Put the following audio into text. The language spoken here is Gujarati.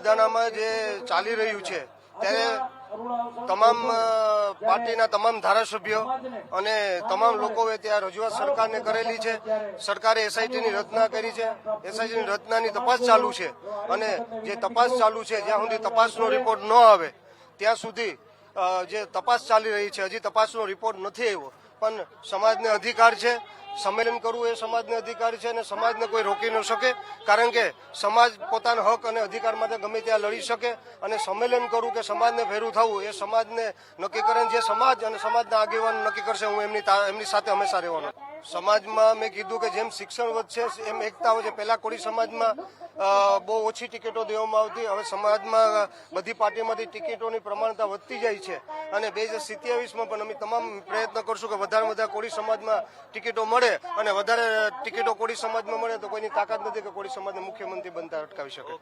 સાબરદાણામાં જે ચાલી રહ્યું છે ત્યારે તમામ પાર્ટીના તમામ ધારાસભ્યો અને તમામ લોકોએ ત્યાં રજૂઆત સરકારને કરેલી છે. સરકારે એસઆઈટીની રચના કરી છે. એસઆઈટીની રચનાની તપાસ ચાલુ છે અને જે તપાસ ચાલુ છે જ્યાં સુધી તપાસનો રિપોર્ટ ન આવે ત્યાં સુધી જે તપાસ ચાલી રહી છે. હજી તપાસનો રિપોર્ટ નથી આવ્યો, પણ સમાજને અધિકાર છે. સંમેલન કરવું એ સમાજને અધિકાર છે અને સમાજને કોઈ રોકી ન શકે, કારણ કે સમાજ પોતાના હક અને અધિકાર માટે ગમે ત્યાં લડી શકે. અને સંમેલન કરવું કે સમાજને ભેરું થવું એ સમાજને નક્કી કરે. જે સમાજ અને સમાજના આગેવાન નક્કી કરશે, હું એમની સાથે હંમેશા રહેવાનો. સમાજમાં મેં કીધું કે જેમ શિક્ષણ વધશે એમ એકતા વધશે. પહેલા કોળી સમાજમાં બહુ ઓછી ટિકિટો દેવામાં આવતી, હવે સમાજમાં બધી પાર્ટીમાંથી ટિકિટોની પ્રમાણતા વધતી જાય છે અને 2027માં પણ અમે તમામ પ્રયત્ન કરશું કે વધારે વધારે કોળી સમાજમાં ટિકિટો મળે અને વધારે ટિકિટો કોળી સમાજમાં મળે તો કોઈની તાકાત નથી કે કોળી સમાજને મુખ્યમંત્રી બનતા અટકાવી શકે.